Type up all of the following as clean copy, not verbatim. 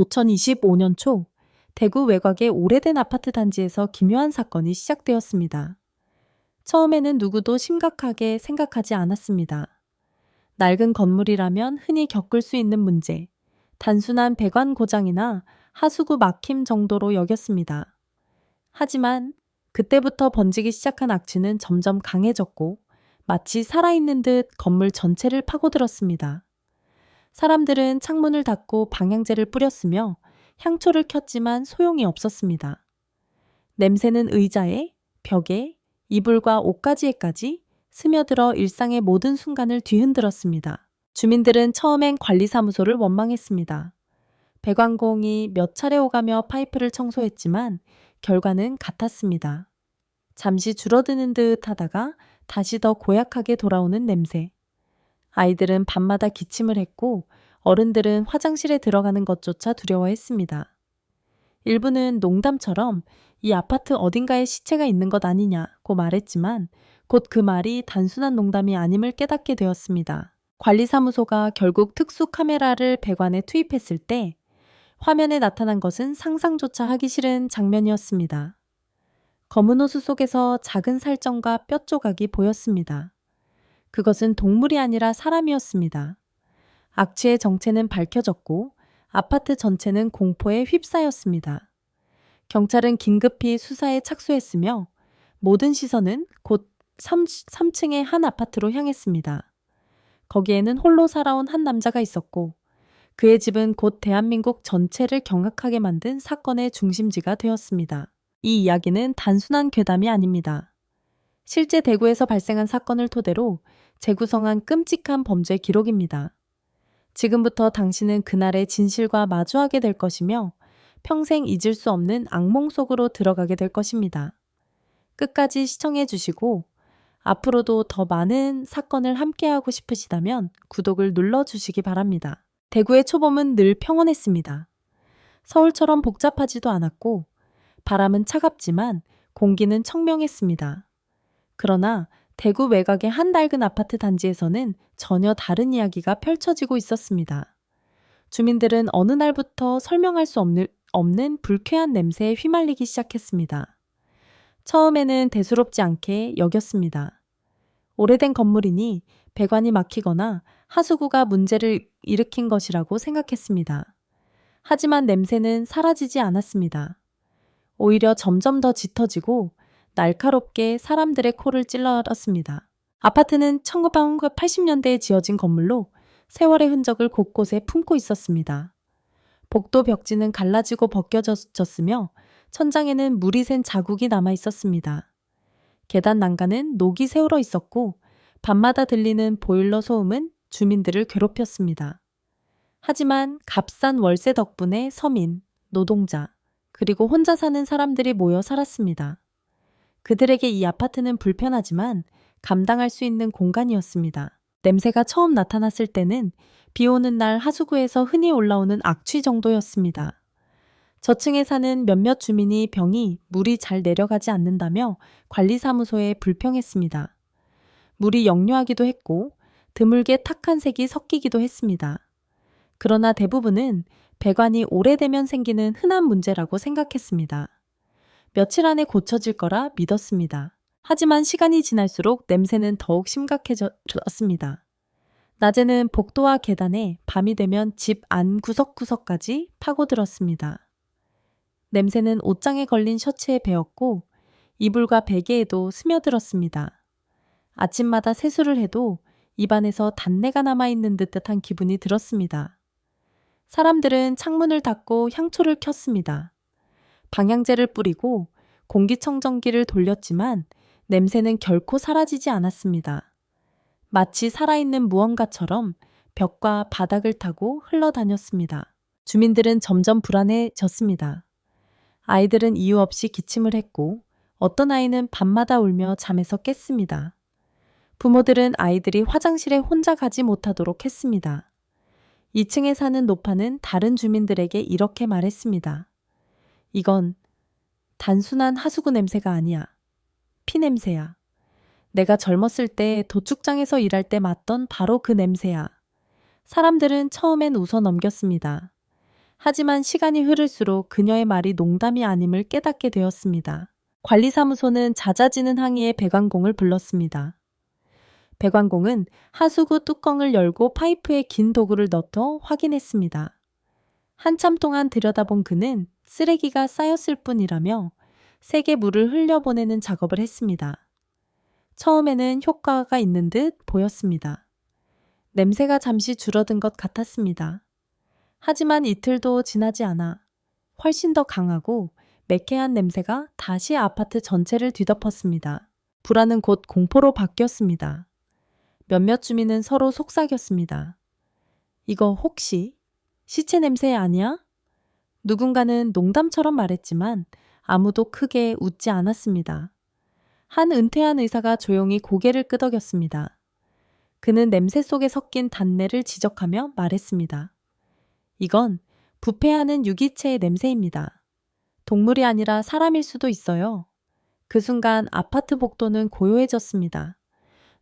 2025년 초 대구 외곽의 오래된 아파트 단지에서 기묘한 사건이 시작되었습니다. 처음에는 누구도 심각하게 생각하지 않았습니다. 낡은 건물이라면 흔히 겪을 수 있는 문제, 단순한 배관 고장이나 하수구 막힘 정도로 여겼습니다. 하지만 그때부터 번지기 시작한 악취는 점점 강해졌고 마치 살아있는 듯 건물 전체를 파고들었습니다. 사람들은 창문을 닫고 방향제를 뿌렸으며 향초를 켰지만 소용이 없었습니다. 냄새는 의자에, 벽에, 이불과 옷가지에까지 스며들어 일상의 모든 순간을 뒤흔들었습니다. 주민들은 처음엔 관리사무소를 원망했습니다. 배관공이 몇 차례 오가며 파이프를 청소했지만 결과는 같았습니다. 잠시 줄어드는 듯 하다가 다시 더 고약하게 돌아오는 냄새. 아이들은 밤마다 기침을 했고 어른들은 화장실에 들어가는 것조차 두려워했습니다. 일부는 농담처럼 이 아파트 어딘가에 시체가 있는 것 아니냐고 말했지만 곧 그 말이 단순한 농담이 아님을 깨닫게 되었습니다. 관리사무소가 결국 특수 카메라를 배관에 투입했을 때 화면에 나타난 것은 상상조차 하기 싫은 장면이었습니다. 검은 호수 속에서 작은 살점과 뼈 조각이 보였습니다. 그것은 동물이 아니라 사람이었습니다. 악취의 정체는 밝혀졌고 아파트 전체는 공포에 휩싸였습니다. 경찰은 긴급히 수사에 착수했으며 모든 시선은 곧 3층의 한 아파트로 향했습니다. 거기에는 홀로 살아온 한 남자가 있었고 그의 집은 곧 대한민국 전체를 경악하게 만든 사건의 중심지가 되었습니다. 이 이야기는 단순한 괴담이 아닙니다. 실제 대구에서 발생한 사건을 토대로 재구성한 끔찍한 범죄 기록입니다. 지금부터 당신은 그날의 진실과 마주하게 될 것이며 평생 잊을 수 없는 악몽 속으로 들어가게 될 것입니다. 끝까지 시청해 주시고 앞으로도 더 많은 사건을 함께하고 싶으시다면 구독을 눌러주시기 바랍니다. 대구의 초봄은 늘 평온했습니다. 서울처럼 복잡하지도 않았고 바람은 차갑지만 공기는 청명했습니다. 그러나 대구 외곽의 한 낡은 아파트 단지에서는 전혀 다른 이야기가 펼쳐지고 있었습니다. 주민들은 어느 날부터 설명할 수 없는 불쾌한 냄새에 휘말리기 시작했습니다. 처음에는 대수롭지 않게 여겼습니다. 오래된 건물이니 배관이 막히거나 하수구가 문제를 일으킨 것이라고 생각했습니다. 하지만 냄새는 사라지지 않았습니다. 오히려 점점 더 짙어지고 날카롭게 사람들의 코를 찔렀습니다. 아파트는 1980년대에 지어진 건물로 세월의 흔적을 곳곳에 품고 있었습니다. 복도 벽지는 갈라지고 벗겨졌으며 천장에는 물이 샌 자국이 남아 있었습니다. 계단 난간은 녹이 새울어 있었고 밤마다 들리는 보일러 소음은 주민들을 괴롭혔습니다. 하지만 값싼 월세 덕분에 서민, 노동자, 그리고 혼자 사는 사람들이 모여 살았습니다. 그들에게 이 아파트는 불편하지만 감당할 수 있는 공간이었습니다. 냄새가 처음 나타났을 때는 비 오는 날 하수구에서 흔히 올라오는 악취 정도였습니다. 저층에 사는 몇몇 주민이 병이 물이 잘 내려가지 않는다며 관리사무소에 불평했습니다. 물이 역류하기도 했고 드물게 탁한 색이 섞이기도 했습니다. 그러나 대부분은 배관이 오래되면 생기는 흔한 문제라고 생각했습니다. 며칠 안에 고쳐질 거라 믿었습니다. 하지만 시간이 지날수록 냄새는 더욱 심각해졌습니다. 낮에는 복도와 계단에, 밤이 되면 집 안 구석구석까지 파고들었습니다. 냄새는 옷장에 걸린 셔츠에 배었고 이불과 베개에도 스며들었습니다. 아침마다 세수를 해도 입안에서 단내가 남아있는 듯한 기분이 들었습니다. 사람들은 창문을 닫고 향초를 켰습니다. 방향제를 뿌리고 공기청정기를 돌렸지만 냄새는 결코 사라지지 않았습니다. 마치 살아있는 무언가처럼 벽과 바닥을 타고 흘러다녔습니다. 주민들은 점점 불안해졌습니다. 아이들은 이유 없이 기침을 했고 어떤 아이는 밤마다 울며 잠에서 깼습니다. 부모들은 아이들이 화장실에 혼자 가지 못하도록 했습니다. 2층에 사는 노파는 다른 주민들에게 이렇게 말했습니다. 이건 단순한 하수구 냄새가 아니야. 피 냄새야. 내가 젊었을 때 도축장에서 일할 때 맡던 바로 그 냄새야. 사람들은 처음엔 웃어 넘겼습니다. 하지만 시간이 흐를수록 그녀의 말이 농담이 아님을 깨닫게 되었습니다. 관리사무소는 잦아지는 항의에 배관공을 불렀습니다. 배관공은 하수구 뚜껑을 열고 파이프에 긴 도구를 넣어 확인했습니다. 한참 동안 들여다본 그는 쓰레기가 쌓였을 뿐이라며 세게 물을 흘려보내는 작업을 했습니다. 처음에는 효과가 있는 듯 보였습니다. 냄새가 잠시 줄어든 것 같았습니다. 하지만 이틀도 지나지 않아 훨씬 더 강하고 매캐한 냄새가 다시 아파트 전체를 뒤덮었습니다. 불안은 곧 공포로 바뀌었습니다. 몇몇 주민은 서로 속삭였습니다. 이거 혹시 시체 냄새 아니야? 누군가는 농담처럼 말했지만 아무도 크게 웃지 않았습니다. 한 은퇴한 의사가 조용히 고개를 끄덕였습니다. 그는 냄새 속에 섞인 단내를 지적하며 말했습니다. 이건 부패하는 유기체의 냄새입니다. 동물이 아니라 사람일 수도 있어요. 그 순간 아파트 복도는 고요해졌습니다.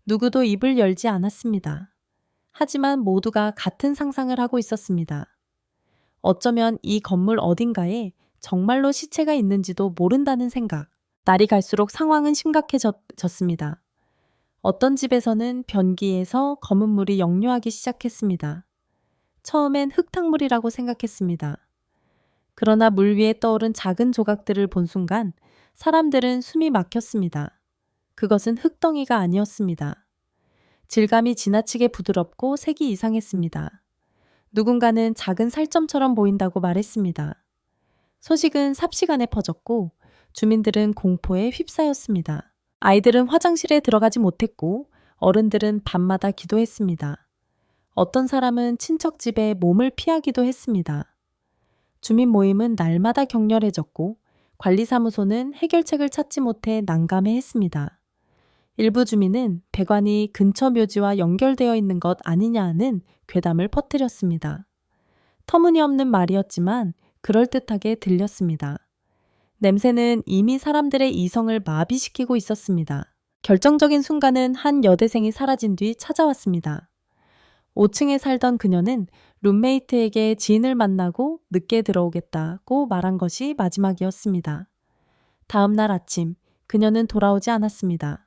누구도 입을 열지 않았습니다. 하지만 모두가 같은 상상을 하고 있었습니다. 어쩌면 이 건물 어딘가에 정말로 시체가 있는지도 모른다는 생각. 날이 갈수록 상황은 심각해졌습니다. 어떤 집에서는 변기에서 검은 물이 역류하기 시작했습니다. 처음엔 흙탕물이라고 생각했습니다. 그러나 물 위에 떠오른 작은 조각들을 본 순간 사람들은 숨이 막혔습니다. 그것은 흙덩이가 아니었습니다. 질감이 지나치게 부드럽고 색이 이상했습니다. 누군가는 작은 살점처럼 보인다고 말했습니다. 소식은 삽시간에 퍼졌고 주민들은 공포에 휩싸였습니다. 아이들은 화장실에 들어가지 못했고 어른들은 밤마다 기도했습니다. 어떤 사람은 친척 집에 몸을 피하기도 했습니다. 주민 모임은 날마다 격렬해졌고 관리사무소는 해결책을 찾지 못해 난감해했습니다. 일부 주민은 배관이 근처 묘지와 연결되어 있는 것 아니냐는 괴담을 퍼뜨렸습니다. 터무니없는 말이었지만 그럴듯하게 들렸습니다. 냄새는 이미 사람들의 이성을 마비시키고 있었습니다. 결정적인 순간은 한 여대생이 사라진 뒤 찾아왔습니다. 5층에 살던 그녀는 룸메이트에게 지인을 만나고 늦게 들어오겠다고 말한 것이 마지막이었습니다. 다음 날 아침 그녀는 돌아오지 않았습니다.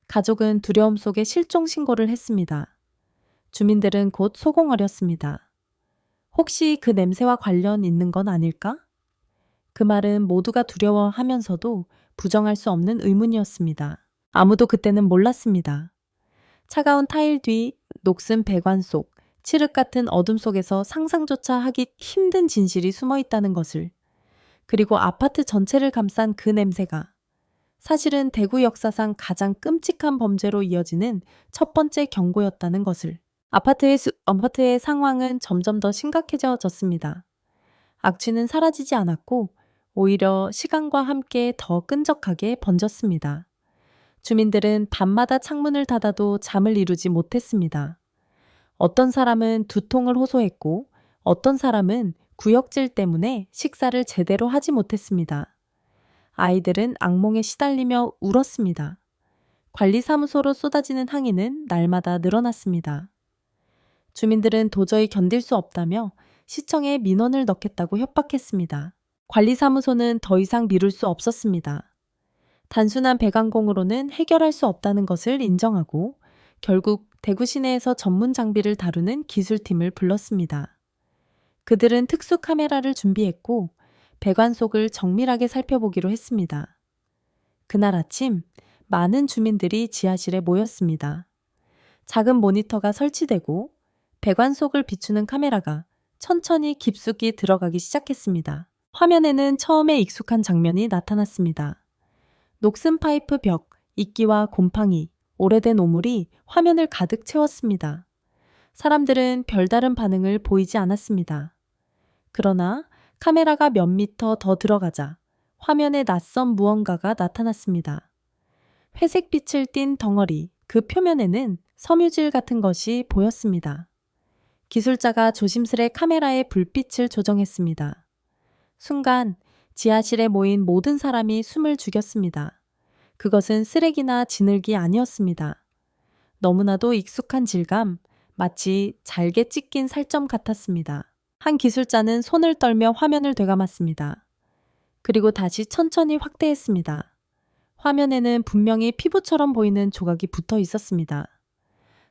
가족은 두려움 속에 실종 신고를 했습니다. 주민들은 곧 소공어렸습니다. 혹시 그 냄새와 관련 있는 건 아닐까? 그 말은 모두가 두려워하면서도 부정할 수 없는 의문이었습니다. 아무도 그때는 몰랐습니다. 차가운 타일 뒤 녹슨 배관 속, 칠흑 같은 어둠 속에서 상상조차 하기 힘든 진실이 숨어 있다는 것을, 그리고 아파트 전체를 감싼 그 냄새가 사실은 대구 역사상 가장 끔찍한 범죄로 이어지는 첫 번째 경고였다는 것을. 아파트의 상황은 점점 더 심각해졌습니다. 악취는 사라지지 않았고 오히려 시간과 함께 더 끈적하게 번졌습니다. 주민들은 밤마다 창문을 닫아도 잠을 이루지 못했습니다. 어떤 사람은 두통을 호소했고 어떤 사람은 구역질 때문에 식사를 제대로 하지 못했습니다. 아이들은 악몽에 시달리며 울었습니다. 관리사무소로 쏟아지는 항의는 날마다 늘어났습니다. 주민들은 도저히 견딜 수 없다며 시청에 민원을 넣겠다고 협박했습니다. 관리사무소는 더 이상 미룰 수 없었습니다. 단순한 배관공으로는 해결할 수 없다는 것을 인정하고 결국 대구 시내에서 전문 장비를 다루는 기술팀을 불렀습니다. 그들은 특수 카메라를 준비했고 배관 속을 정밀하게 살펴보기로 했습니다. 그날 아침 많은 주민들이 지하실에 모였습니다. 작은 모니터가 설치되고 배관 속을 비추는 카메라가 천천히 깊숙이 들어가기 시작했습니다. 화면에는 처음에 익숙한 장면이 나타났습니다. 녹슨 파이프 벽, 이끼와 곰팡이, 오래된 오물이 화면을 가득 채웠습니다. 사람들은 별다른 반응을 보이지 않았습니다. 그러나 카메라가 몇 미터 더 들어가자 화면에 낯선 무언가가 나타났습니다. 회색 빛을 띤 덩어리, 그 표면에는 섬유질 같은 것이 보였습니다. 기술자가 조심스레 카메라의 불빛을 조정했습니다. 순간 지하실에 모인 모든 사람이 숨을 죽였습니다. 그것은 쓰레기나 진흙이 아니었습니다. 너무나도 익숙한 질감, 마치 잘게 찢긴 살점 같았습니다. 한 기술자는 손을 떨며 화면을 되감았습니다. 그리고 다시 천천히 확대했습니다. 화면에는 분명히 피부처럼 보이는 조각이 붙어 있었습니다.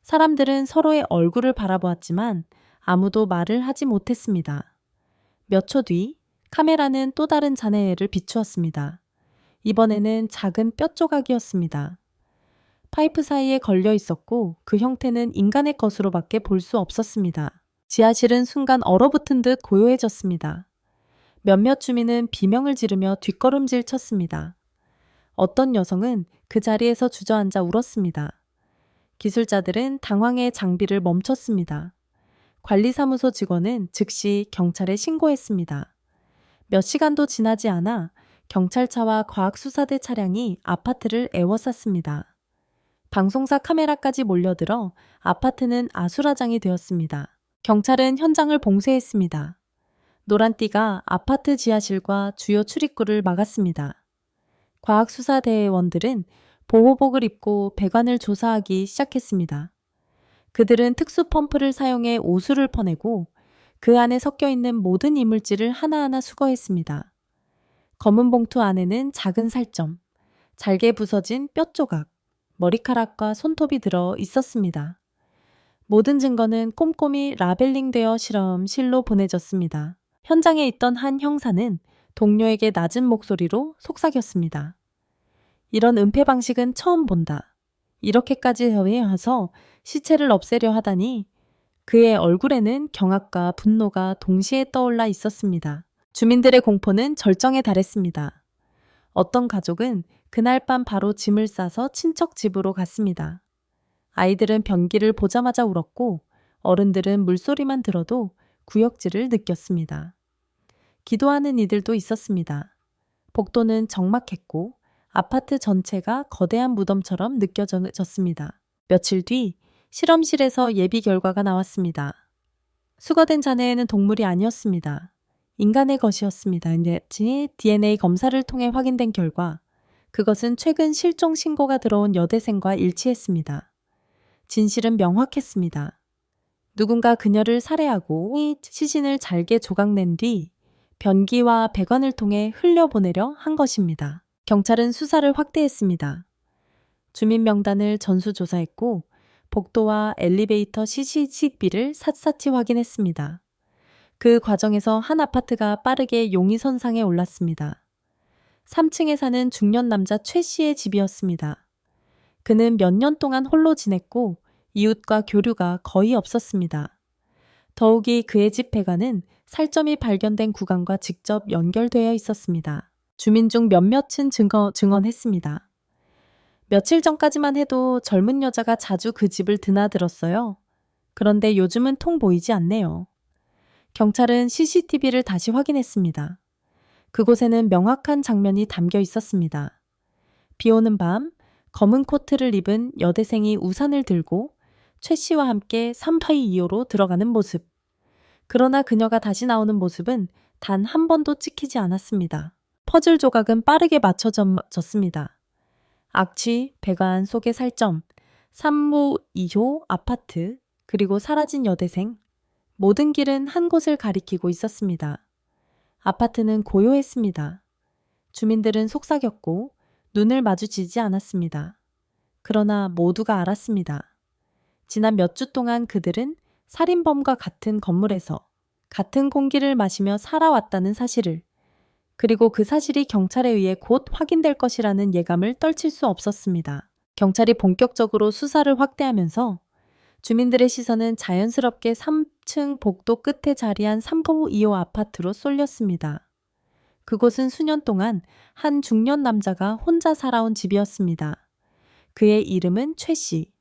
사람들은 서로의 얼굴을 바라보았지만 아무도 말을 하지 못했습니다. 몇 초 뒤 카메라는 또 다른 잔해를 비추었습니다. 이번에는 작은 뼈 조각이었습니다. 파이프 사이에 걸려 있었고 그 형태는 인간의 것으로밖에 볼 수 없었습니다. 지하실은 순간 얼어붙은 듯 고요해졌습니다. 몇몇 주민은 비명을 지르며 뒷걸음질 쳤습니다. 어떤 여성은 그 자리에서 주저앉아 울었습니다. 기술자들은 당황해 장비를 멈췄습니다. 관리사무소 직원은 즉시 경찰에 신고했습니다. 몇 시간도 지나지 않아 경찰차와 과학수사대 차량이 아파트를 에워쌌습니다. 방송사 카메라까지 몰려들어 아파트는 아수라장이 되었습니다. 경찰은 현장을 봉쇄했습니다. 노란띠가 아파트 지하실과 주요 출입구를 막았습니다. 과학수사대원들은 보호복을 입고 배관을 조사하기 시작했습니다. 그들은 특수 펌프를 사용해 오수를 퍼내고 그 안에 섞여 있는 모든 이물질을 하나하나 수거했습니다. 검은 봉투 안에는 작은 살점, 잘게 부서진 뼈 조각, 머리카락과 손톱이 들어 있었습니다. 모든 증거는 꼼꼼히 라벨링되어 실험실로 보내졌습니다. 현장에 있던 한 형사는 동료에게 낮은 목소리로 속삭였습니다. 이런 은폐 방식은 처음 본다. 이렇게까지 해와서 시체를 없애려 하다니. 그의 얼굴에는 경악과 분노가 동시에 떠올라 있었습니다. 주민들의 공포는 절정에 달했습니다. 어떤 가족은 그날 밤 바로 짐을 싸서 친척 집으로 갔습니다. 아이들은 변기를 보자마자 울었고 어른들은 물소리만 들어도 구역질을 느꼈습니다. 기도하는 이들도 있었습니다. 복도는 적막했고 아파트 전체가 거대한 무덤처럼 느껴졌습니다. 며칠 뒤 실험실에서 예비 결과가 나왔습니다. 수거된 잔해에는 동물이 아니었습니다. 인간의 것이었습니다. DNA 검사를 통해 확인된 결과 그것은 최근 실종 신고가 들어온 여대생과 일치했습니다. 진실은 명확했습니다. 누군가 그녀를 살해하고 시신을 잘게 조각낸 뒤 변기와 배관을 통해 흘려보내려 한 것입니다. 경찰은 수사를 확대했습니다. 주민 명단을 전수조사했고 복도와 엘리베이터 CCTV를 샅샅이 확인했습니다. 그 과정에서 한 아파트가 빠르게 용의선상에 올랐습니다. 3층에 사는 중년 남자 최 씨의 집이었습니다. 그는 몇 년 동안 홀로 지냈고 이웃과 교류가 거의 없었습니다. 더욱이 그의 집 배관은 살점이 발견된 구간과 직접 연결되어 있었습니다. 주민 중 몇몇은 증언했습니다. 며칠 전까지만 해도 젊은 여자가 자주 그 집을 드나들었어요. 그런데 요즘은 통 보이지 않네요. 경찰은 CCTV를 다시 확인했습니다. 그곳에는 명확한 장면이 담겨 있었습니다. 비 오는 밤 검은 코트를 입은 여대생이 우산을 들고 최 씨와 함께 382호로 들어가는 모습. 그러나 그녀가 다시 나오는 모습은 단 한 번도 찍히지 않았습니다. 퍼즐 조각은 빠르게 맞춰졌습니다. 악취, 배관 속의 살점, 3무 2호 아파트, 그리고 사라진 여대생. 모든 길은 한 곳을 가리키고 있었습니다. 아파트는 고요했습니다. 주민들은 속삭였고 눈을 마주치지 않았습니다. 그러나 모두가 알았습니다. 지난 몇 주 동안 그들은 살인범과 같은 건물에서 같은 공기를 마시며 살아왔다는 사실을, 그리고 그 사실이 경찰에 의해 곧 확인될 것이라는 예감을 떨칠 수 없었습니다. 경찰이 본격적으로 수사를 확대하면서 주민들의 시선은 자연스럽게 3층 복도 끝에 자리한 392호 아파트로 쏠렸습니다. 그곳은 수년 동안 한 중년 남자가 혼자 살아온 집이었습니다. 그의 이름은 최 씨.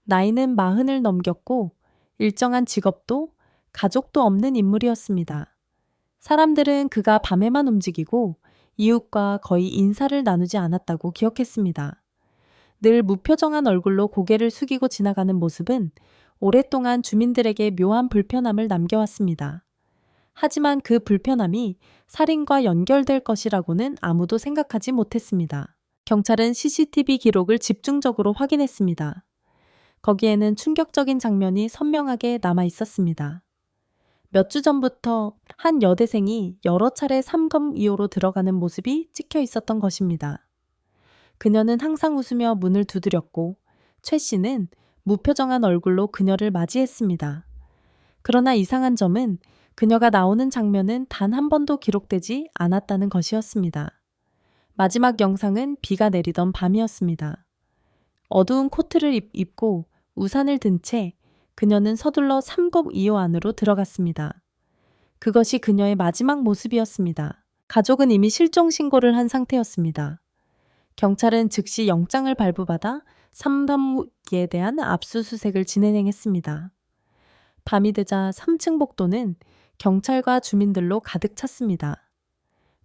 나이는 40을 넘겼고 일정한 직업도 가족도 없는 인물이었습니다. 사람들은 그가 밤에만 움직이고 이웃과 거의 인사를 나누지 않았다고 기억했습니다. 늘 무표정한 얼굴로 고개를 숙이고 지나가는 모습은 오랫동안 주민들에게 묘한 불편함을 남겨왔습니다. 하지만 그 불편함이 살인과 연결될 것이라고는 아무도 생각하지 못했습니다. 경찰은 CCTV 기록을 집중적으로 확인했습니다. 거기에는 충격적인 장면이 선명하게 남아 있었습니다. 몇 주 전부터 한 여대생이 여러 차례 3검 2호로 들어가는 모습이 찍혀 있었던 것입니다. 그녀는 항상 웃으며 문을 두드렸고 최 씨는 무표정한 얼굴로 그녀를 맞이했습니다. 그러나 이상한 점은 그녀가 나오는 장면은 단 한 번도 기록되지 않았다는 것이었습니다. 마지막 영상은 비가 내리던 밤이었습니다. 어두운 코트를 입고 우산을 든 채 그녀는 서둘러 3검 2호 안으로 들어갔습니다. 그것이 그녀의 마지막 모습이었습니다. 가족은 이미 실종 신고를 한 상태였습니다. 경찰은 즉시 영장을 발부받아 3검에 대한 압수수색을 진행했습니다. 밤이 되자 3층 복도는 경찰과 주민들로 가득 찼습니다.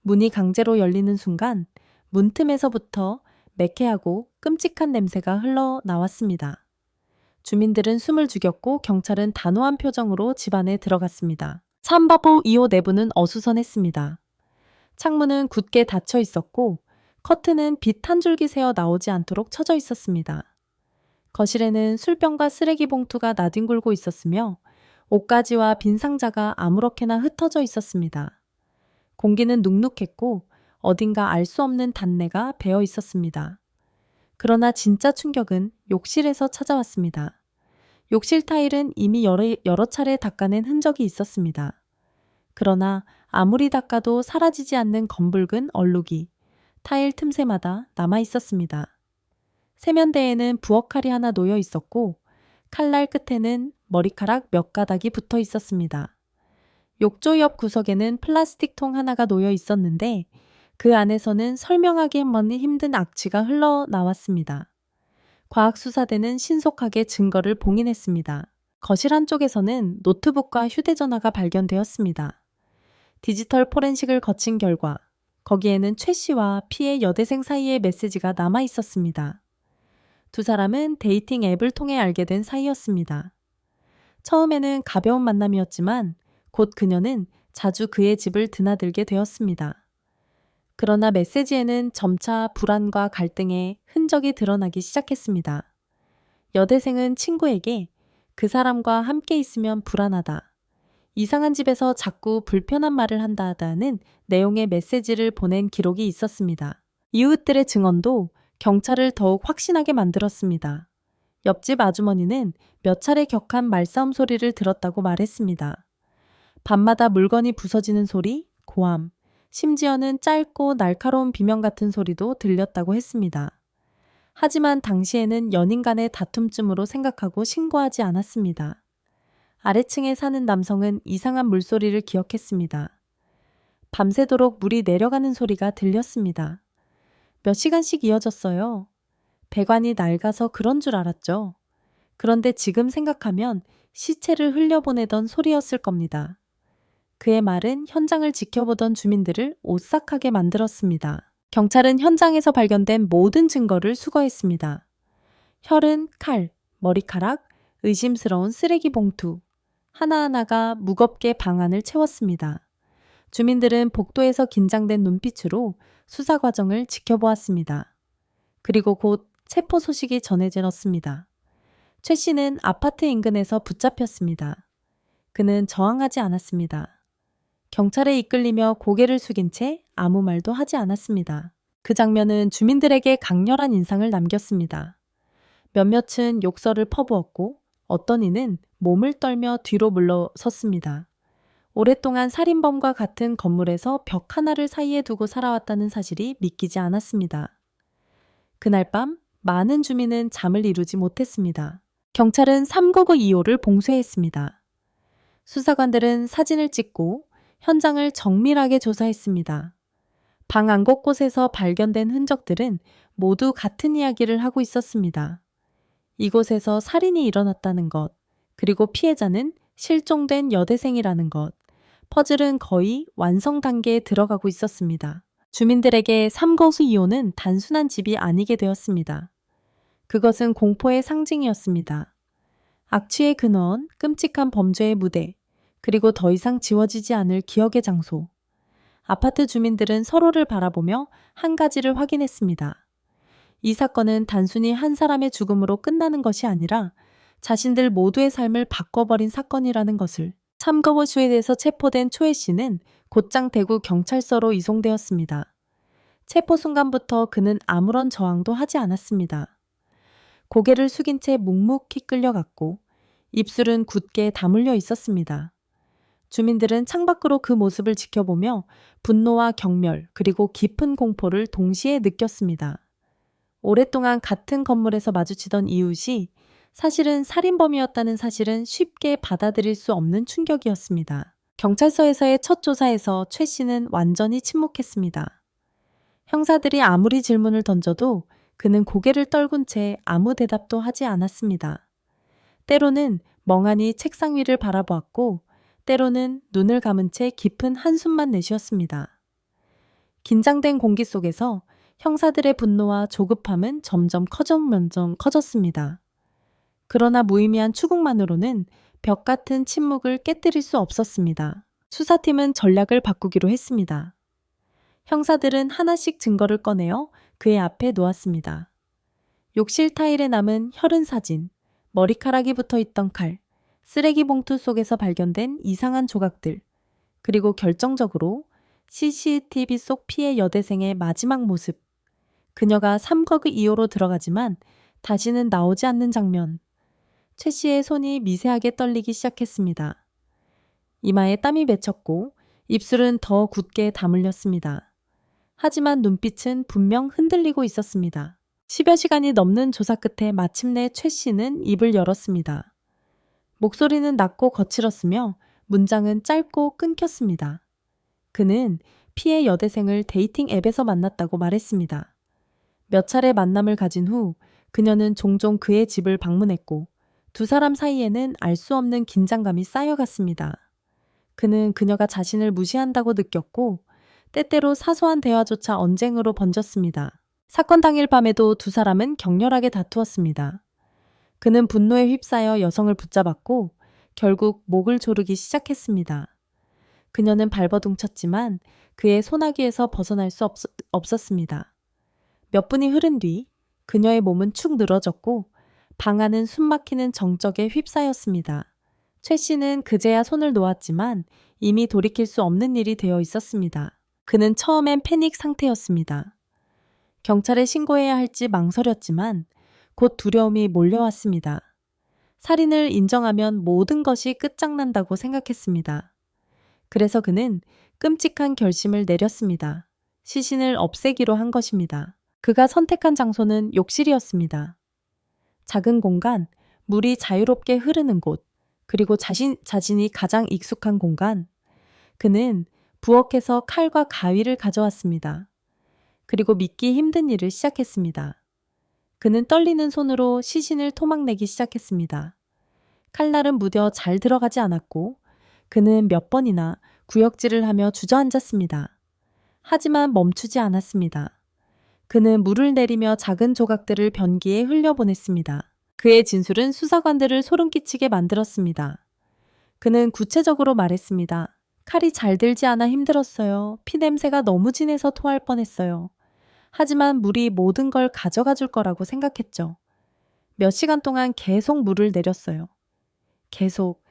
문이 강제로 열리는 순간 문틈에서부터 매캐하고 끔찍한 냄새가 흘러나왔습니다. 주민들은 숨을 죽였고 경찰은 단호한 표정으로 집 안에 들어갔습니다. 3검 2호 내부는 어수선했습니다. 창문은 굳게 닫혀 있었고 커튼은 빛 한 줄기 새어 나오지 않도록 쳐져 있었습니다. 거실에는 술병과 쓰레기 봉투가 나뒹굴고 있었으며 옷가지와 빈 상자가 아무렇게나 흩어져 있었습니다. 공기는 눅눅했고 어딘가 알 수 없는 단내가 배어 있었습니다. 그러나 진짜 충격은 욕실에서 찾아왔습니다. 욕실 타일은 이미 여러 차례 닦아낸 흔적이 있었습니다. 그러나 아무리 닦아도 사라지지 않는 검붉은 얼룩이 타일 틈새마다 남아 있었습니다. 세면대에는 부엌칼이 하나 놓여 있었고 칼날 끝에는 머리카락 몇 가닥이 붙어 있었습니다. 욕조 옆 구석에는 플라스틱 통 하나가 놓여 있었는데 그 안에서는 설명하기만 힘든 악취가 흘러나왔습니다. 과학수사대는 신속하게 증거를 봉인했습니다. 거실 한쪽에서는 노트북과 휴대전화가 발견되었습니다. 디지털 포렌식을 거친 결과 거기에는 최 씨와 피해 여대생 사이의 메시지가 남아 있었습니다. 두 사람은 데이팅 앱을 통해 알게 된 사이였습니다. 처음에는 가벼운 만남이었지만 곧 그녀는 자주 그의 집을 드나들게 되었습니다. 그러나 메시지에는 점차 불안과 갈등의 흔적이 드러나기 시작했습니다. 여대생은 친구에게 그 사람과 함께 있으면 불안하다. 이상한 집에서 자꾸 불편한 말을 한다는 내용의 메시지를 보낸 기록이 있었습니다. 이웃들의 증언도 경찰을 더욱 확신하게 만들었습니다. 옆집 아주머니는 몇 차례 격한 말싸움 소리를 들었다고 말했습니다. 밤마다 물건이 부서지는 소리, 고함, 심지어는 짧고 날카로운 비명 같은 소리도 들렸다고 했습니다. 하지만 당시에는 연인 간의 다툼쯤으로 생각하고 신고하지 않았습니다. 아래층에 사는 남성은 이상한 물소리를 기억했습니다. 밤새도록 물이 내려가는 소리가 들렸습니다. 몇 시간씩 이어졌어요. 배관이 낡아서 그런 줄 알았죠. 그런데 지금 생각하면 시체를 흘려보내던 소리였을 겁니다. 그의 말은 현장을 지켜보던 주민들을 오싹하게 만들었습니다. 경찰은 현장에서 발견된 모든 증거를 수거했습니다. 혈흔, 칼, 머리카락, 의심스러운 쓰레기 봉투, 하나하나가 무겁게 방 안을 채웠습니다. 주민들은 복도에서 긴장된 눈빛으로 수사 과정을 지켜보았습니다. 그리고 곧 체포 소식이 전해졌습니다. 최 씨는 아파트 인근에서 붙잡혔습니다. 그는 저항하지 않았습니다. 경찰에 이끌리며 고개를 숙인 채 아무 말도 하지 않았습니다. 그 장면은 주민들에게 강렬한 인상을 남겼습니다. 몇몇은 욕설을 퍼부었고 어떤 이는 몸을 떨며 뒤로 물러섰습니다. 오랫동안 살인범과 같은 건물에서 벽 하나를 사이에 두고 살아왔다는 사실이 믿기지 않았습니다. 그날 밤 많은 주민은 잠을 이루지 못했습니다. 경찰은 3검 2호를 봉쇄했습니다. 수사관들은 사진을 찍고 현장을 정밀하게 조사했습니다. 방 안 곳곳에서 발견된 흔적들은 모두 같은 이야기를 하고 있었습니다. 이곳에서 살인이 일어났다는 것, 그리고 피해자는 실종된 여대생이라는 것, 퍼즐은 거의 완성 단계에 들어가고 있었습니다. 주민들에게 3검 2호는 단순한 집이 아니게 되었습니다. 그것은 공포의 상징이었습니다. 악취의 근원, 끔찍한 범죄의 무대, 그리고 더 이상 지워지지 않을 기억의 장소. 아파트 주민들은 서로를 바라보며 한 가지를 확인했습니다. 이 사건은 단순히 한 사람의 죽음으로 끝나는 것이 아니라 자신들 모두의 삶을 바꿔버린 사건이라는 것을. 참거부수에서 체포된 초혜 씨는 곧장 대구 경찰서로 이송되었습니다. 체포 순간부터 그는 아무런 저항도 하지 않았습니다. 고개를 숙인 채 묵묵히 끌려갔고 입술은 굳게 다물려 있었습니다. 주민들은 창밖으로 그 모습을 지켜보며 분노와 경멸 그리고 깊은 공포를 동시에 느꼈습니다. 오랫동안 같은 건물에서 마주치던 이웃이 사실은 살인범이었다는 사실은 쉽게 받아들일 수 없는 충격이었습니다. 경찰서에서의 첫 조사에서 최 씨는 완전히 침묵했습니다. 형사들이 아무리 질문을 던져도 그는 고개를 떨군 채 아무 대답도 하지 않았습니다. 때로는 멍하니 책상 위를 바라보았고 때로는 눈을 감은 채 깊은 한숨만 내쉬었습니다. 긴장된 공기 속에서 형사들의 분노와 조급함은 점점 커졌습니다. 그러나 무의미한 추궁만으로는 벽 같은 침묵을 깨뜨릴 수 없었습니다. 수사팀은 전략을 바꾸기로 했습니다. 형사들은 하나씩 증거를 꺼내어 그의 앞에 놓았습니다. 욕실 타일에 남은 혈흔 사진, 머리카락이 붙어 있던 칼, 쓰레기 봉투 속에서 발견된 이상한 조각들, 그리고 결정적으로 CCTV 속 피해 여대생의 마지막 모습. 그녀가 3억 2호로 들어가지만 다시는 나오지 않는 장면. 최 씨의 손이 미세하게 떨리기 시작했습니다. 이마에 땀이 맺혔고 입술은 더 굳게 다물렸습니다. 하지만 눈빛은 분명 흔들리고 있었습니다. 10여 시간이 넘는 조사 끝에 마침내 최 씨는 입을 열었습니다. 목소리는 낮고 거칠었으며 문장은 짧고 끊겼습니다. 그는 피해 여대생을 데이팅 앱에서 만났다고 말했습니다. 몇 차례 만남을 가진 후 그녀는 종종 그의 집을 방문했고 두 사람 사이에는 알 수 없는 긴장감이 쌓여갔습니다. 그는 그녀가 자신을 무시한다고 느꼈고 때때로 사소한 대화조차 언쟁으로 번졌습니다. 사건 당일 밤에도 두 사람은 격렬하게 다투었습니다. 그는 분노에 휩싸여 여성을 붙잡았고 결국 목을 조르기 시작했습니다. 그녀는 발버둥 쳤지만 그의 소나기에서 벗어날 수 없었습니다. 몇 분이 흐른 뒤 그녀의 몸은 축 늘어졌고 방 안은 숨막히는 정적에 휩싸였습니다. 최 씨는 그제야 손을 놓았지만 이미 돌이킬 수 없는 일이 되어 있었습니다. 그는 처음엔 패닉 상태였습니다. 경찰에 신고해야 할지 망설였지만 곧 두려움이 몰려왔습니다. 살인을 인정하면 모든 것이 끝장난다고 생각했습니다. 그래서 그는 끔찍한 결심을 내렸습니다. 시신을 없애기로 한 것입니다. 그가 선택한 장소는 욕실이었습니다. 작은 공간, 물이 자유롭게 흐르는 곳, 그리고 자신이 가장 익숙한 공간. 그는 부엌에서 칼과 가위를 가져왔습니다. 그리고 믿기 힘든 일을 시작했습니다. 그는 떨리는 손으로 시신을 토막내기 시작했습니다. 칼날은 무뎌 잘 들어가지 않았고 그는 몇 번이나 구역질을 하며 주저앉았습니다. 하지만 멈추지 않았습니다. 그는 물을 내리며 작은 조각들을 변기에 흘려보냈습니다. 그의 진술은 수사관들을 소름 끼치게 만들었습니다. 그는 구체적으로 말했습니다. 칼이 잘 들지 않아 힘들었어요. 피냄새가 너무 진해서 토할 뻔했어요. 하지만 물이 모든 걸 가져가 줄 거라고 생각했죠. 몇 시간 동안 계속 물을 내렸어요. 계속.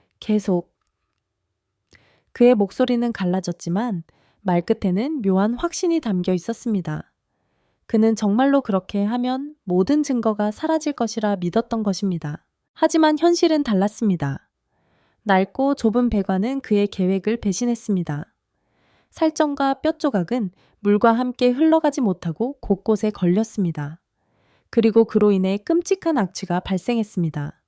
그의 목소리는 갈라졌지만 말끝에는 묘한 확신이 담겨 있었습니다. 그는 정말로 그렇게 하면 모든 증거가 사라질 것이라 믿었던 것입니다. 하지만 현실은 달랐습니다. 낡고 좁은 배관은 그의 계획을 배신했습니다. 살점과 뼈 조각은 물과 함께 흘러가지 못하고 곳곳에 걸렸습니다. 그리고 그로 인해 끔찍한 악취가 발생했습니다.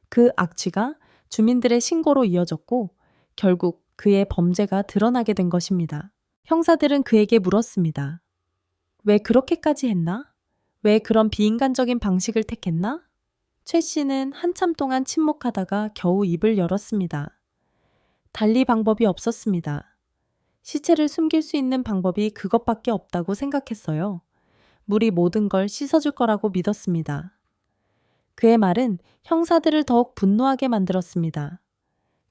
그 악취가 주민들의 신고로 이어졌고 결국 그의 범죄가 드러나게 된 것입니다. 형사들은 그에게 물었습니다. 왜 그렇게까지 했나? 왜 그런 비인간적인 방식을 택했나? 최 씨는 한참 동안 침묵하다가 겨우 입을 열었습니다. 달리 방법이 없었습니다. 시체를 숨길 수 있는 방법이 그것밖에 없다고 생각했어요. 물이 모든 걸 씻어줄 거라고 믿었습니다. 그의 말은 형사들을 더욱 분노하게 만들었습니다.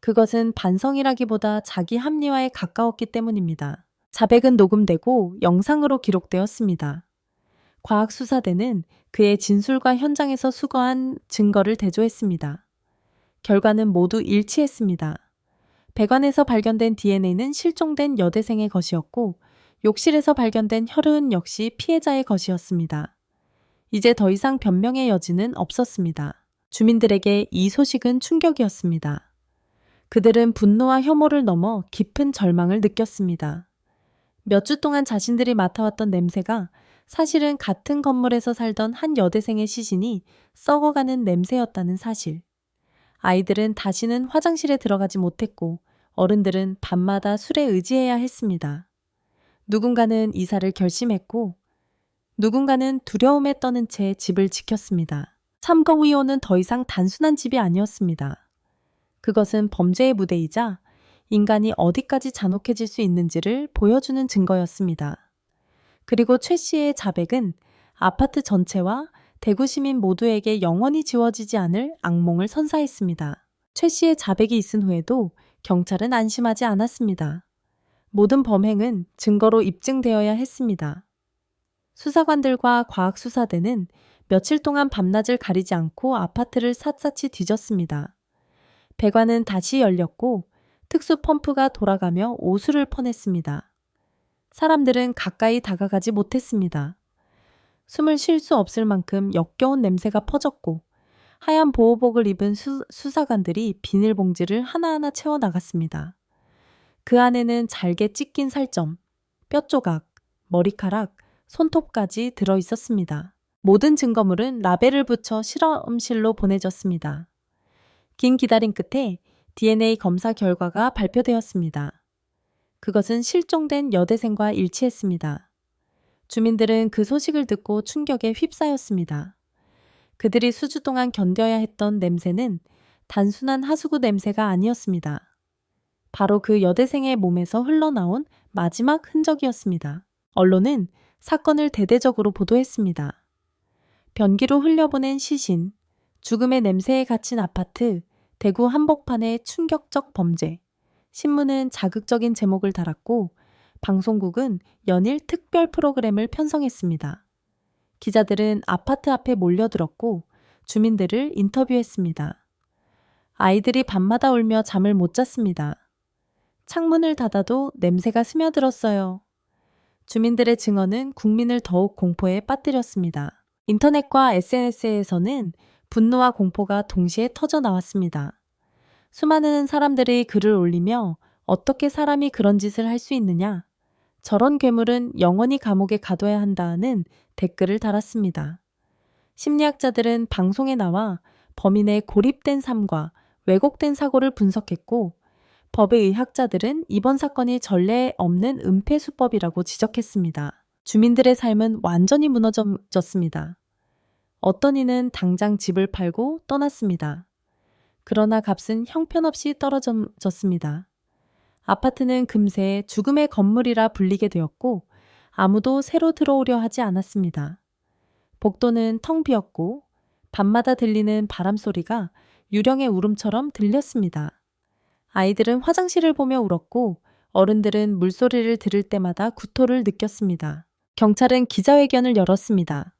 그것은 반성이라기보다 자기 합리화에 가까웠기 때문입니다. 자백은 녹음되고 영상으로 기록되었습니다. 과학수사대는 그의 진술과 현장에서 수거한 증거를 대조했습니다. 결과는 모두 일치했습니다. 배관에서 발견된 DNA는 실종된 여대생의 것이었고 욕실에서 발견된 혈흔 역시 피해자의 것이었습니다. 이제 더 이상 변명의 여지는 없었습니다. 주민들에게 이 소식은 충격이었습니다. 그들은 분노와 혐오를 넘어 깊은 절망을 느꼈습니다. 몇 주 동안 자신들이 맡아왔던 냄새가 사실은 같은 건물에서 살던 한 여대생의 시신이 썩어가는 냄새였다는 사실. 아이들은 다시는 화장실에 들어가지 못했고 어른들은 밤마다 술에 의지해야 했습니다. 누군가는 이사를 결심했고 누군가는 두려움에 떠는 채 집을 지켰습니다. 참거위원은 더 이상 단순한 집이 아니었습니다. 그것은 범죄의 무대이자 인간이 어디까지 잔혹해질 수 있는지를 보여주는 증거였습니다. 그리고 최 씨의 자백은 아파트 전체와 대구 시민 모두에게 영원히 지워지지 않을 악몽을 선사했습니다. 최 씨의 자백이 있은 후에도 경찰은 안심하지 않았습니다. 모든 범행은 증거로 입증되어야 했습니다. 수사관들과 과학수사대는 며칠 동안 밤낮을 가리지 않고 아파트를 샅샅이 뒤졌습니다. 배관은 다시 열렸고 특수 펌프가 돌아가며 오수를 퍼냈습니다. 사람들은 가까이 다가가지 못했습니다. 숨을 쉴 수 없을 만큼 역겨운 냄새가 퍼졌고 하얀 보호복을 입은 수사관들이 비닐봉지를 하나하나 채워나갔습니다. 그 안에는 잘게 찢긴 살점, 뼈조각, 머리카락, 손톱까지 들어있었습니다. 모든 증거물은 라벨을 붙여 실험실로 보내졌습니다. 긴 기다림 끝에 DNA 검사 결과가 발표되었습니다. 그것은 실종된 여대생과 일치했습니다. 주민들은 그 소식을 듣고 충격에 휩싸였습니다. 그들이 수주 동안 견뎌야 했던 냄새는 단순한 하수구 냄새가 아니었습니다. 바로 그 여대생의 몸에서 흘러나온 마지막 흔적이었습니다. 언론은 사건을 대대적으로 보도했습니다. 변기로 흘려보낸 시신, 죽음의 냄새에 갇힌 아파트, 대구 한복판의 충격적 범죄. 신문은 자극적인 제목을 달았고 방송국은 연일 특별 프로그램을 편성했습니다. 기자들은 아파트 앞에 몰려들었고 주민들을 인터뷰했습니다. 아이들이 밤마다 울며 잠을 못 잤습니다. 창문을 닫아도 냄새가 스며들었어요. 주민들의 증언은 국민을 더욱 공포에 빠뜨렸습니다. 인터넷과 SNS에서는 분노와 공포가 동시에 터져 나왔습니다. 수많은 사람들이 글을 올리며 어떻게 사람이 그런 짓을 할 수 있느냐? 저런 괴물은 영원히 감옥에 가둬야 한다는 댓글을 달았습니다. 심리학자들은 방송에 나와 범인의 고립된 삶과 왜곡된 사고를 분석했고 법의학자들은 이번 사건이 전례 없는 은폐수법이라고 지적했습니다. 주민들의 삶은 완전히 무너졌습니다. 어떤 이는 당장 집을 팔고 떠났습니다. 그러나 값은 형편없이 떨어졌습니다. 아파트는 금세 죽음의 건물이라 불리게 되었고 아무도 새로 들어오려 하지 않았습니다. 복도는 텅 비었고 밤마다 들리는 바람 소리가 유령의 울음처럼 들렸습니다. 아이들은 화장실을 보며 울었고 어른들은 물소리를 들을 때마다 구토를 느꼈습니다. 경찰은 기자회견을 열었습니다.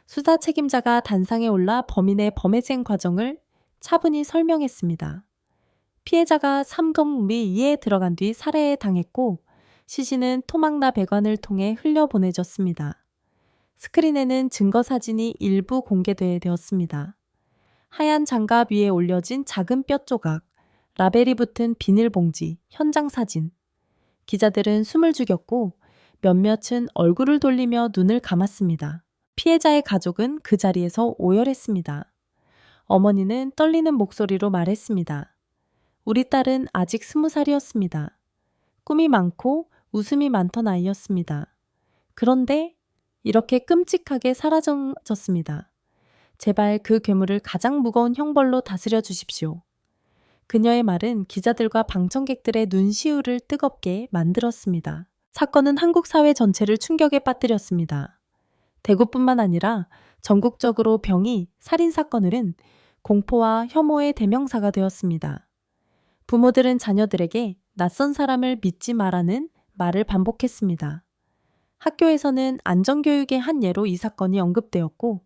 수사 책임자가 단상에 올라 범인의 범행생 과정을 차분히 설명했습니다. 피해자가 삼검위에 들어간 뒤 살해에 당했고 시신은 토막나 배관을 통해 흘려보내졌습니다. 스크린에는 증거 사진이 일부 공개되었습니다. 하얀 장갑 위에 올려진 작은 뼈 조각, 라벨이 붙은 비닐봉지, 현장 사진. 기자들은 숨을 죽였고 몇몇은 얼굴을 돌리며 눈을 감았습니다. 피해자의 가족은 그 자리에서 오열했습니다. 어머니는 떨리는 목소리로 말했습니다. 우리 딸은 아직 20살이었습니다. 꿈이 많고 웃음이 많던 아이였습니다. 그런데 이렇게 끔찍하게 사라졌습니다. 제발 그 괴물을 가장 무거운 형벌로 다스려 주십시오. 그녀의 말은 기자들과 방청객들의 눈시울을 뜨겁게 만들었습니다. 사건은 한국 사회 전체를 충격에 빠뜨렸습니다. 대구뿐만 아니라 전국적으로 병이 살인사건은 공포와 혐오의 대명사가 되었습니다. 부모들은 자녀들에게 낯선 사람을 믿지 말라는 말을 반복했습니다. 학교에서는 안전교육의 한 예로 이 사건이 언급되었고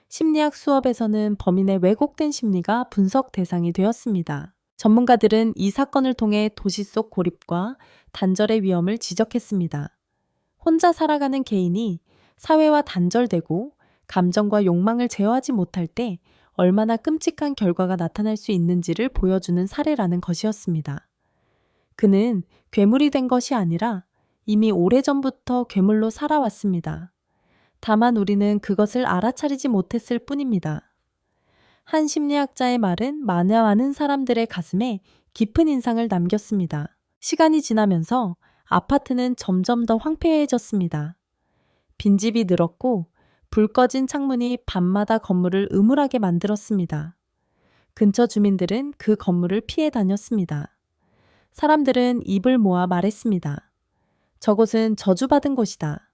심리학 수업에서는 범인의 왜곡된 심리가 분석 대상이 되었습니다. 전문가들은 이 사건을 통해 도시 속 고립과 단절의 위험을 지적했습니다. 혼자 살아가는 개인이 사회와 단절되고 감정과 욕망을 제어하지 못할 때 얼마나 끔찍한 결과가 나타날 수 있는지를 보여주는 사례라는 것이었습니다. 그는 괴물이 된 것이 아니라 이미 오래전부터 괴물로 살아왔습니다. 다만 우리는 그것을 알아차리지 못했을 뿐입니다. 한 심리학자의 말은 많은 사람들의 가슴에 깊은 인상을 남겼습니다. 시간이 지나면서 아파트는 점점 더 황폐해졌습니다. 빈집이 늘었고 불 꺼진 창문이 밤마다 건물을 음울하게 만들었습니다. 근처 주민들은 그 건물을 피해 다녔습니다. 사람들은 입을 모아 말했습니다. 저곳은 저주받은 곳이다.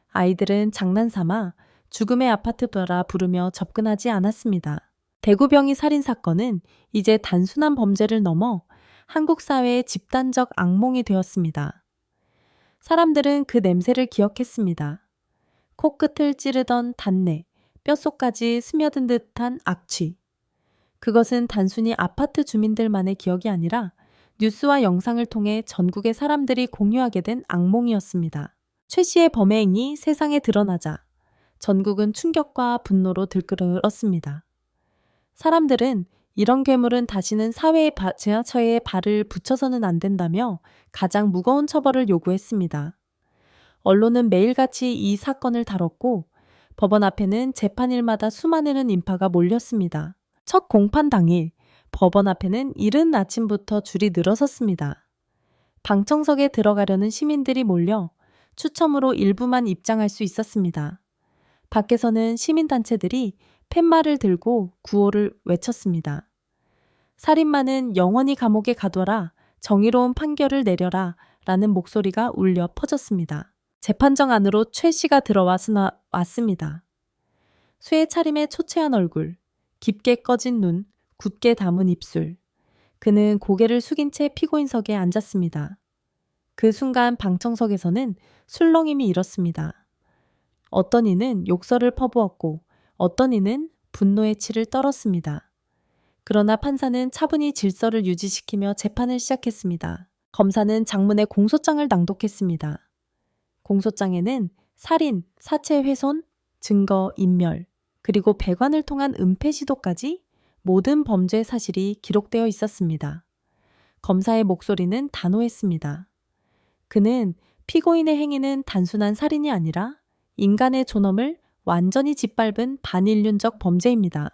아이들은 장난삼아 죽음의 아파트라 부르며 접근하지 않았습니다. 대구병이 살인 사건은 이제 단순한 범죄를 넘어 한국 사회의 집단적 악몽이 되었습니다. 사람들은 그 냄새를 기억했습니다. 코끝을 찌르던 단내, 뼛속까지 스며든 듯한 악취. 그것은 단순히 아파트 주민들만의 기억이 아니라 뉴스와 영상을 통해 전국의 사람들이 공유하게 된 악몽이었습니다. 최 씨의 범행이 세상에 드러나자 전국은 충격과 분노로 들끓었습니다. 사람들은 이런 괴물은 다시는 사회의 지하처에 발을 붙여서는 안 된다며 가장 무거운 처벌을 요구했습니다. 언론은 매일같이 이 사건을 다뤘고 법원 앞에는 재판일마다 수많은 인파가 몰렸습니다. 첫 공판 당일 법원 앞에는 이른 아침부터 줄이 늘어섰습니다. 방청석에 들어가려는 시민들이 몰려 추첨으로 일부만 입장할 수 있었습니다. 밖에서는 시민단체들이 팻말을 들고 구호를 외쳤습니다. 살인마는 영원히 감옥에 가둬라, 정의로운 판결을 내려라 라는 목소리가 울려 퍼졌습니다. 재판정 안으로 최 씨가 왔습니다. 쇠 차림의 초췌한 얼굴, 깊게 꺼진 눈, 굳게 담은 입술. 그는 고개를 숙인 채 피고인석에 앉았습니다. 그 순간 방청석에서는 술렁임이 일었습니다. 어떤 이는 욕설을 퍼부었고 어떤 이는 분노의 치를 떨었습니다. 그러나 판사는 차분히 질서를 유지시키며 재판을 시작했습니다. 검사는 장문의 공소장을 낭독했습니다. 공소장에는 살인, 사체 훼손, 증거 인멸, 그리고 배관을 통한 은폐 시도까지 모든 범죄 사실이 기록되어 있었습니다. 검사의 목소리는 단호했습니다. 그는 피고인의 행위는 단순한 살인이 아니라 인간의 존엄을 완전히 짓밟은 반인륜적 범죄입니다.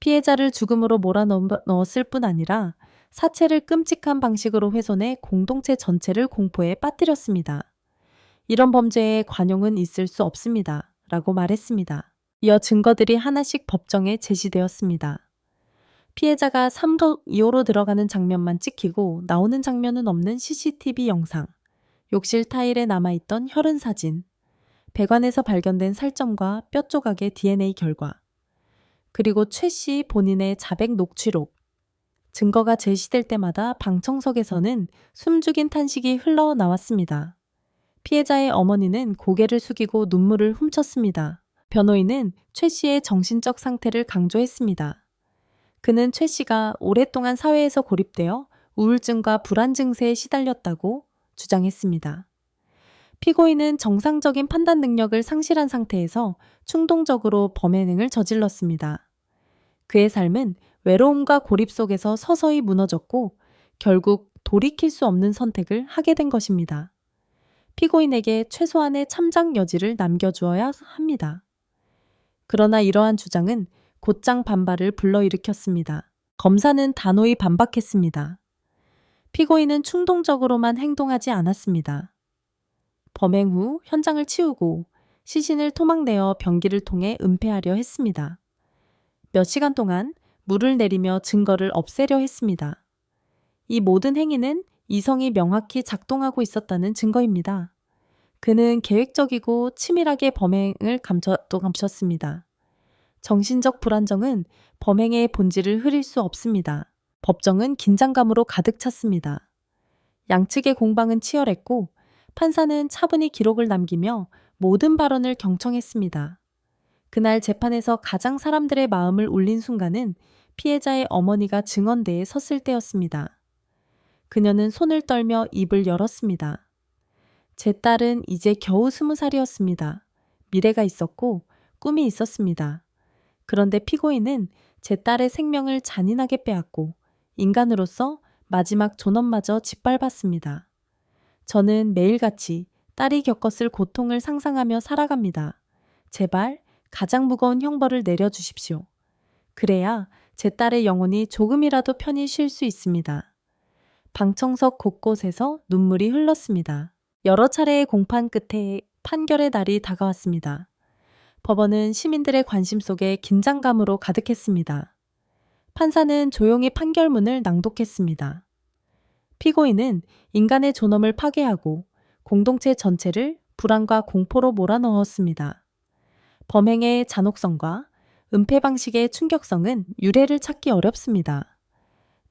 피해자를 죽음으로 몰아넣었을 뿐 아니라 사체를 끔찍한 방식으로 훼손해 공동체 전체를 공포에 빠뜨렸습니다. 이런 범죄에 관용은 있을 수 없습니다. 라고 말했습니다. 이어 증거들이 하나씩 법정에 제시되었습니다. 피해자가 3도 2호로 들어가는 장면만 찍히고 나오는 장면은 없는 CCTV 영상, 욕실 타일에 남아있던 혈흔 사진, 배관에서 발견된 살점과 뼈 조각의 DNA 결과, 그리고 최 씨 본인의 자백 녹취록. 증거가 제시될 때마다 방청석에서는 숨죽인 탄식이 흘러나왔습니다. 피해자의 어머니는 고개를 숙이고 눈물을 훔쳤습니다. 변호인은 최 씨의 정신적 상태를 강조했습니다. 그는 최 씨가 오랫동안 사회에서 고립되어 우울증과 불안 증세에 시달렸다고 주장했습니다. 피고인은 정상적인 판단 능력을 상실한 상태에서 충동적으로 범행을 저질렀습니다. 그의 삶은 외로움과 고립 속에서 서서히 무너졌고 결국 돌이킬 수 없는 선택을 하게 된 것입니다. 피고인에게 최소한의 참작 여지를 남겨주어야 합니다. 그러나 이러한 주장은 곧장 반발을 불러일으켰습니다. 검사는 단호히 반박했습니다. 피고인은 충동적으로만 행동하지 않았습니다. 범행 후 현장을 치우고 시신을 토막내어 변기를 통해 은폐하려 했습니다. 몇 시간 동안 물을 내리며 증거를 없애려 했습니다. 이 모든 행위는 이성이 명확히 작동하고 있었다는 증거입니다. 그는 계획적이고 치밀하게 범행을 감췄습니다. 정신적 불안정은 범행의 본질을 흐릴 수 없습니다. 법정은 긴장감으로 가득 찼습니다. 양측의 공방은 치열했고 판사는 차분히 기록을 남기며 모든 발언을 경청했습니다. 그날 재판에서 가장 사람들의 마음을 울린 순간은 피해자의 어머니가 증언대에 섰을 때였습니다. 그녀는 손을 떨며 입을 열었습니다. 제 딸은 이제 겨우 20살이었습니다. 미래가 있었고 꿈이 있었습니다. 그런데 피고인은 제 딸의 생명을 잔인하게 빼앗고 인간으로서 마지막 존엄마저 짓밟았습니다. 저는 매일같이 딸이 겪었을 고통을 상상하며 살아갑니다. 제발 가장 무거운 형벌을 내려주십시오. 그래야 제 딸의 영혼이 조금이라도 편히 쉴 수 있습니다. 방청석 곳곳에서 눈물이 흘렀습니다. 여러 차례의 공판 끝에 판결의 날이 다가왔습니다. 법원은 시민들의 관심 속에 긴장감으로 가득했습니다. 판사는 조용히 판결문을 낭독했습니다. 피고인은 인간의 존엄을 파괴하고 공동체 전체를 불안과 공포로 몰아넣었습니다. 범행의 잔혹성과 은폐 방식의 충격성은 유례를 찾기 어렵습니다.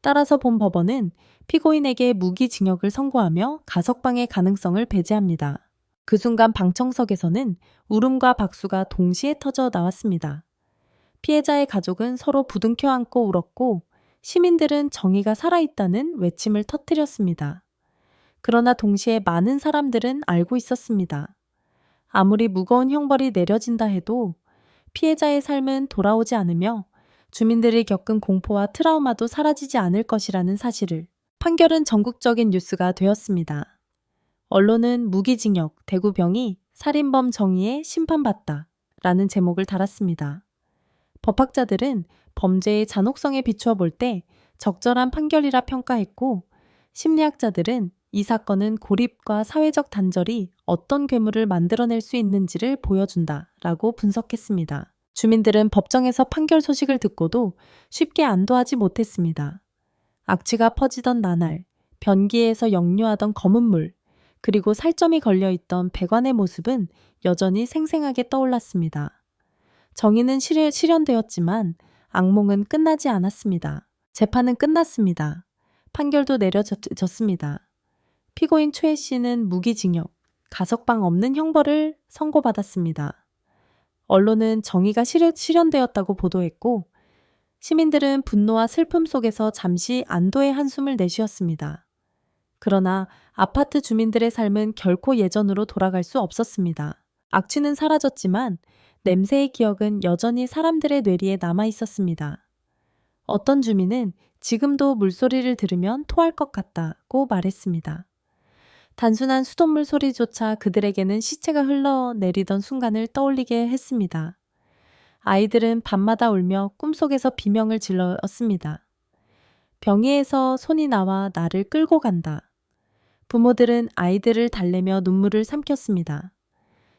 따라서 본 법원은 피고인에게 무기징역을 선고하며 가석방의 가능성을 배제합니다. 그 순간 방청석에서는 울음과 박수가 동시에 터져 나왔습니다. 피해자의 가족은 서로 부둥켜 안고 울었고 시민들은 정의가 살아있다는 외침을 터뜨렸습니다. 그러나 동시에 많은 사람들은 알고 있었습니다. 아무리 무거운 형벌이 내려진다 해도 피해자의 삶은 돌아오지 않으며 주민들이 겪은 공포와 트라우마도 사라지지 않을 것이라는 사실을. 판결은 전국적인 뉴스가 되었습니다. 언론은 무기징역, 대구병이 살인범 정의에 심판받다 라는 제목을 달았습니다. 법학자들은 범죄의 잔혹성에 비추어 볼 때 적절한 판결이라 평가했고 심리학자들은 이 사건은 고립과 사회적 단절이 어떤 괴물을 만들어낼 수 있는지를 보여준다 라고 분석했습니다. 주민들은 법정에서 판결 소식을 듣고도 쉽게 안도하지 못했습니다. 악취가 퍼지던 나날, 변기에서 역류하던 검은 물, 그리고 살점이 걸려있던 배관의 모습은 여전히 생생하게 떠올랐습니다. 정의는 실현되었지만 악몽은 끝나지 않았습니다. 재판은 끝났습니다. 판결도 내려졌습니다. 피고인 최 씨는 무기징역, 가석방 없는 형벌을 선고받았습니다. 언론은 정의가 실현되었다고 보도했고 시민들은 분노와 슬픔 속에서 잠시 안도의 한숨을 내쉬었습니다. 그러나 아파트 주민들의 삶은 결코 예전으로 돌아갈 수 없었습니다. 악취는 사라졌지만 냄새의 기억은 여전히 사람들의 뇌리에 남아 있었습니다. 어떤 주민은 지금도 물소리를 들으면 토할 것 같다고 말했습니다. 단순한 수돗물 소리조차 그들에게는 시체가 흘러내리던 순간을 떠올리게 했습니다. 아이들은 밤마다 울며 꿈속에서 비명을 질렀습니다. 병이에서 손이 나와 나를 끌고 간다. 부모들은 아이들을 달래며 눈물을 삼켰습니다.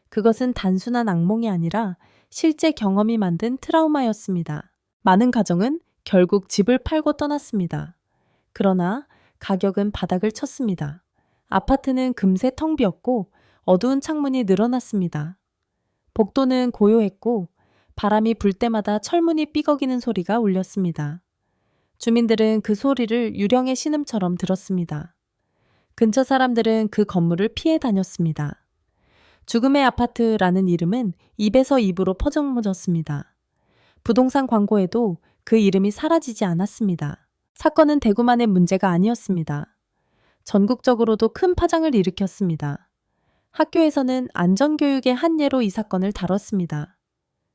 그것은 단순한 악몽이 아니라 실제 경험이 만든 트라우마였습니다. 많은 가정은 결국 집을 팔고 떠났습니다. 그러나 가격은 바닥을 쳤습니다. 아파트는 금세 텅 비었고 어두운 창문이 늘어났습니다. 복도는 고요했고 바람이 불 때마다 철문이 삐걱이는 소리가 울렸습니다. 주민들은 그 소리를 유령의 신음처럼 들었습니다. 근처 사람들은 그 건물을 피해 다녔습니다. 죽음의 아파트라는 이름은 입에서 입으로 퍼져졌습니다. 부동산 광고에도 그 이름이 사라지지 않았습니다. 사건은 대구만의 문제가 아니었습니다. 전국적으로도 큰 파장을 일으켰습니다. 학교에서는 안전교육의 한 예로 이 사건을 다뤘습니다.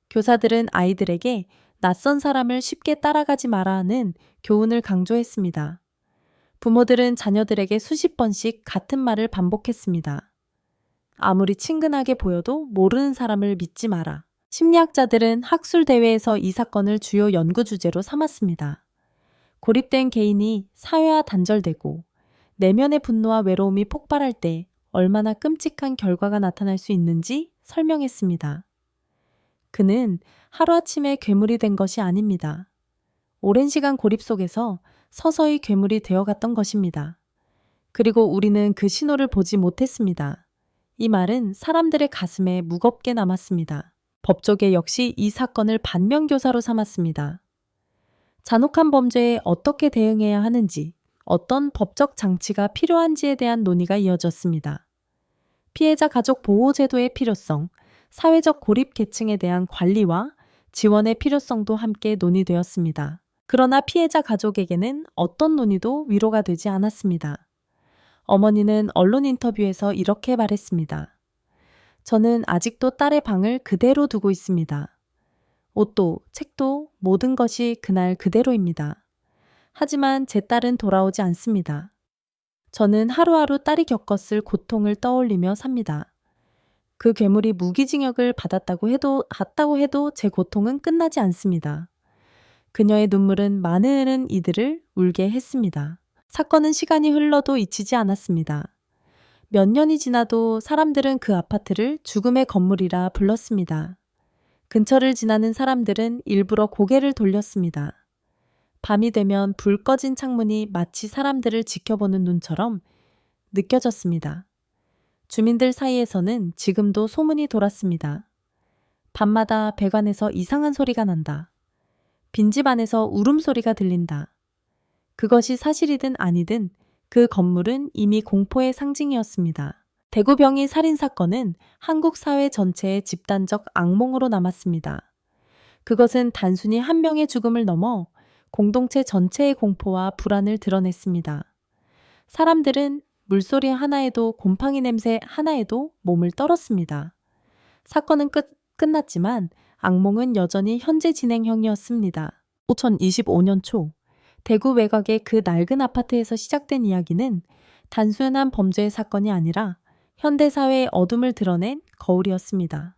교사들은 아이들에게 낯선 사람을 쉽게 따라가지 마라 하는 교훈을 강조했습니다. 부모들은 자녀들에게 수십 번씩 같은 말을 반복했습니다. 아무리 친근하게 보여도 모르는 사람을 믿지 마라. 심리학자들은 학술 대회에서 이 사건을 주요 연구 주제로 삼았습니다. 고립된 개인이 사회와 단절되고 내면의 분노와 외로움이 폭발할 때 얼마나 끔찍한 결과가 나타날 수 있는지 설명했습니다. 그는 하루아침에 괴물이 된 것이 아닙니다. 오랜 시간 고립 속에서 서서히 괴물이 되어갔던 것입니다. 그리고 우리는 그 신호를 보지 못했습니다. 이 말은 사람들의 가슴에 무겁게 남았습니다. 법조계 역시 이 사건을 반면교사로 삼았습니다. 잔혹한 범죄에 어떻게 대응해야 하는지, 어떤 법적 장치가 필요한지에 대한 논의가 이어졌습니다. 피해자 가족 보호 제도의 필요성, 사회적 고립 계층에 대한 관리와 지원의 필요성도 함께 논의되었습니다. 그러나 피해자 가족에게는 어떤 논의도 위로가 되지 않았습니다. 어머니는 언론 인터뷰에서 이렇게 말했습니다. 저는 아직도 딸의 방을 그대로 두고 있습니다. 옷도, 책도 모든 것이 그날 그대로입니다. 하지만 제 딸은 돌아오지 않습니다. 저는 하루하루 딸이 겪었을 고통을 떠올리며 삽니다. 그 괴물이 무기징역을 받았다고 해도 제 고통은 끝나지 않습니다. 그녀의 눈물은 많은 이들을 울게 했습니다. 사건은 시간이 흘러도 잊히지 않았습니다. 몇 년이 지나도 사람들은 그 아파트를 죽음의 건물이라 불렀습니다. 근처를 지나는 사람들은 일부러 고개를 돌렸습니다. 밤이 되면 불 꺼진 창문이 마치 사람들을 지켜보는 눈처럼 느껴졌습니다. 주민들 사이에서는 지금도 소문이 돌았습니다. 밤마다 배관에서 이상한 소리가 난다. 빈집 안에서 울음소리가 들린다. 그것이 사실이든 아니든 그 건물은 이미 공포의 상징이었습니다. 대구병이 살인사건은 한국 사회 전체의 집단적 악몽으로 남았습니다. 그것은 단순히 한 명의 죽음을 넘어 공동체 전체의 공포와 불안을 드러냈습니다. 사람들은 물소리 하나에도 곰팡이 냄새 하나에도 몸을 떨었습니다. 사건은 끝났지만 악몽은 여전히 현재 진행형이었습니다. 2025년 초 대구 외곽의 그 낡은 아파트에서 시작된 이야기는 단순한 범죄의 사건이 아니라 현대사회의 어둠을 드러낸 거울이었습니다.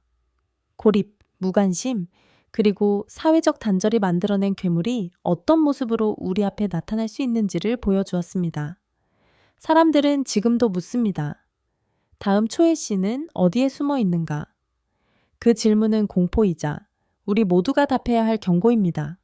고립, 무관심, 그리고 사회적 단절이 만들어낸 괴물이 어떤 모습으로 우리 앞에 나타날 수 있는지를 보여주었습니다. 사람들은 지금도 묻습니다. 다음 초혜 씨는 어디에 숨어 있는가? 그 질문은 공포이자 우리 모두가 답해야 할 경고입니다.